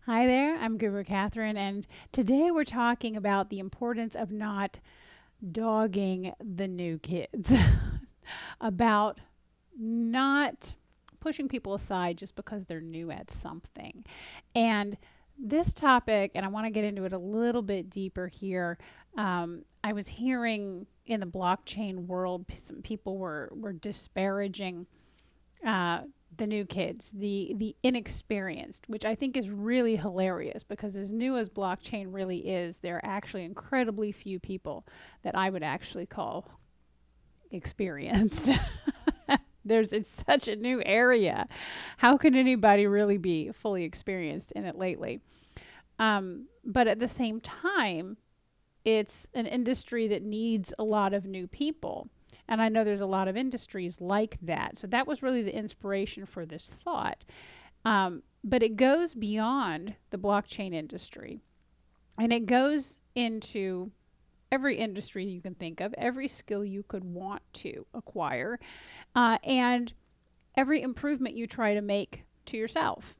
Hi there, I'm Guru Kathryn, and today we're talking about the importance of not dogging the new kids, about not pushing people aside just because they're new at something. And this topic, and I want to get into it a little bit deeper here. I was hearing in the blockchain world, some people were disparaging the new kids, the inexperienced, which I think is really hilarious because as new as blockchain really is, there are actually incredibly few people that I would actually call experienced. It's such a new area. How can anybody really be fully experienced in it lately? But at the same time, it's an industry that needs a lot of new people. And I know there's a lot of industries like that. So that was really the inspiration for this thought. But it goes beyond the blockchain industry. And it goes into every industry you can think of, every skill you could want to acquire, and every improvement you try to make to yourself.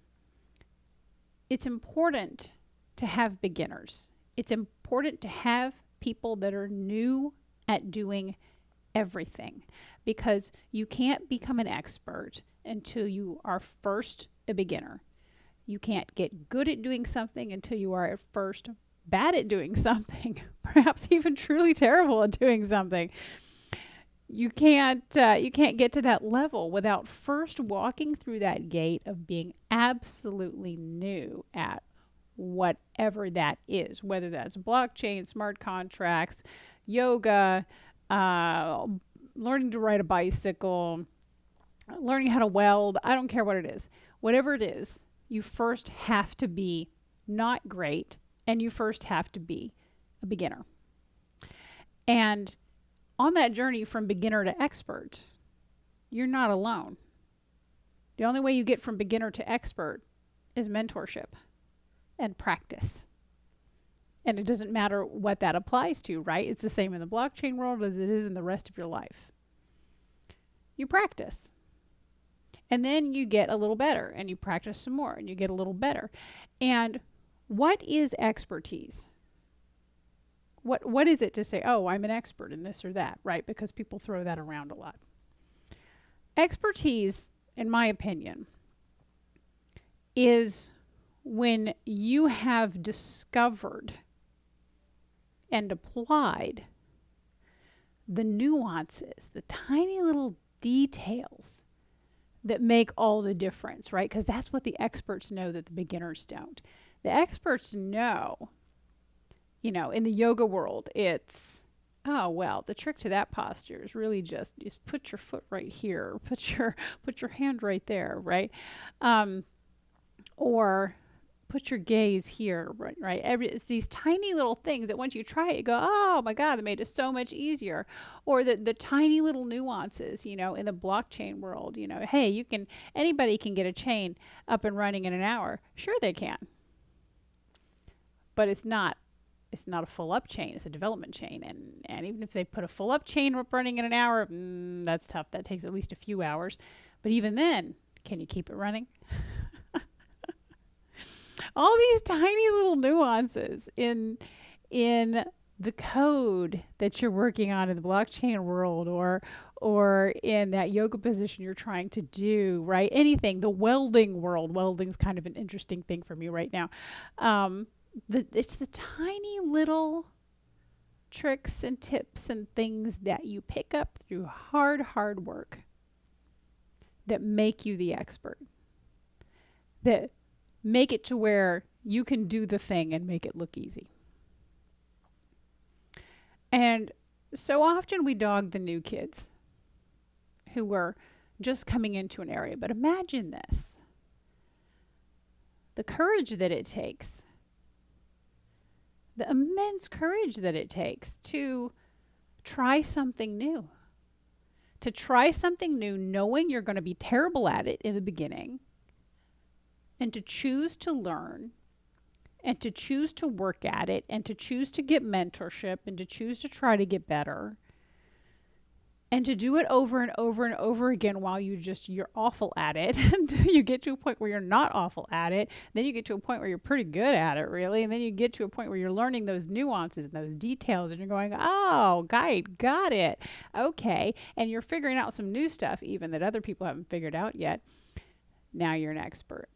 It's important to have beginners. It's important to have people that are new at doing everything, because you can't become an expert until you are first a beginner. You can't get good at doing something until you are at first bad at doing something, perhaps even truly terrible at doing something. You can't get to that level without first walking through that gate of being absolutely new at whatever that is, whether that's blockchain, smart contracts, yoga, learning to ride a bicycle, learning how to weld. I don't care what it is. Whatever it is, you first have to be not great, and you first have to be a beginner. And on that journey from beginner to expert, you're not alone. The only way you get from beginner to expert is mentorship and practice. And it doesn't matter what that applies to, right? It's the same in the blockchain world as it is in the rest of your life. You practice. And then you get a little better, and you practice some more, and you get a little better. And what is expertise? What is it to say, oh, I'm an expert in this or that, right? Because people throw that around a lot. Expertise, in my opinion, is when you have discovered and applied the nuances, the tiny little details that make all the difference, right? Because that's what the experts know that the beginners don't. The experts know, in the yoga world, it's, oh, well, the trick to that posture is really just put your foot right here, or put your hand right there, right? Or put your gaze here, right? It's these tiny little things that once you try it, you go, oh my God, they made it so much easier. Or the tiny little nuances, in the blockchain world, hey, anybody can get a chain up and running in an hour. Sure they can. But it's not a full up chain, it's a development chain. And even if they put a full up chain up running in an hour, that's tough. That takes at least a few hours. But even then, can you keep it running? All these tiny little nuances in the code that you're working on in the blockchain world, or in that yoga position you're trying to do, right? Anything, the welding world. Welding's kind of an interesting thing for me right now. It's the tiny little tricks and tips and things that you pick up through hard work that make you the expert, that make it to where you can do the thing and make it look easy. And so often we dog the new kids who are just coming into an area. But imagine this. The courage that it takes, the immense courage that it takes to try something new. To try something new knowing you're going to be terrible at it in the beginning, and to choose to learn, and to choose to work at it, and to choose to get mentorship, and to choose to try to get better. And to do it over and over and over again while you're awful at it until you get to a point where you're not awful at it. Then you get to a point where you're pretty good at it, really. And then you get to a point where you're learning those nuances and those details and you're going, oh, got it. Okay. And you're figuring out some new stuff even that other people haven't figured out yet. Now you're an expert.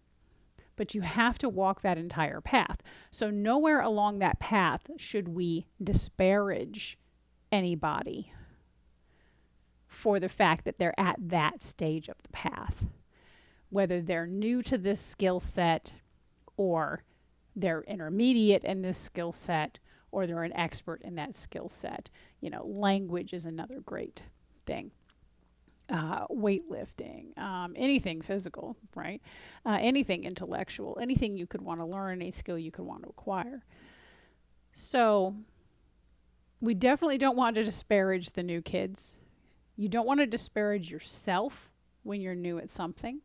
But you have to walk that entire path. So nowhere along that path should we disparage anybody for the fact that they're at that stage of the path, whether they're new to this skill set or they're intermediate in this skill set or they're an expert in that skill set. You know, language is another great thing. Weightlifting, anything physical, right? Anything intellectual, anything you could want to learn, any skill you could want to acquire. So we definitely don't want to disparage the new kids. You don't want to disparage yourself when you're new at something.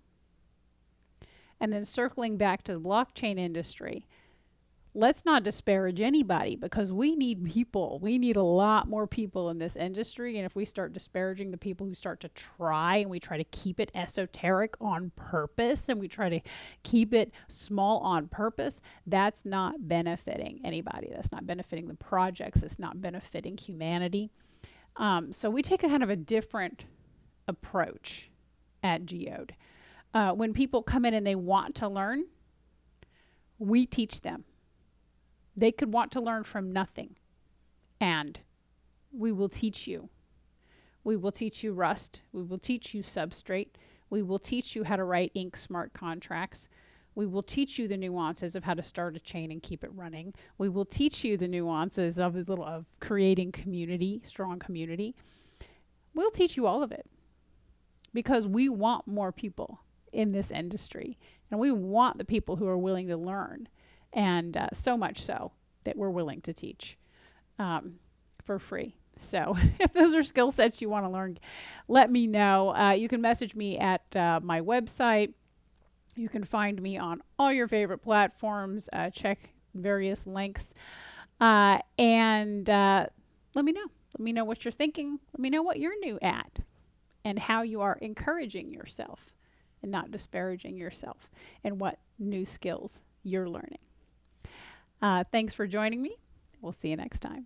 And then circling back to the blockchain industry, let's not disparage anybody because we need people. We need a lot more people in this industry. And if we start disparaging the people who start to try and we try to keep it esoteric on purpose and we try to keep it small on purpose, that's not benefiting anybody. That's not benefiting the projects. It's not benefiting humanity. So we take a kind of a different approach at Geode. When people come in and they want to learn, we teach them. They could want to learn from nothing, and we will teach you. We will teach you Rust. We will teach you Substrate. We will teach you how to write ink smart contracts. We will teach you the nuances of how to start a chain and keep it running. We will teach you the nuances of creating community, strong community. We'll teach you all of it because we want more people in this industry, and we want the people who are willing to learn, and so much so that we're willing to teach for free. So if those are skill sets you want to learn, let me know. You can message me at my website. You can find me on all your favorite platforms. Check various links. And let me know. Let me know what you're thinking. Let me know what you're new at and how you are encouraging yourself and not disparaging yourself and what new skills you're learning. Thanks for joining me. We'll see you next time.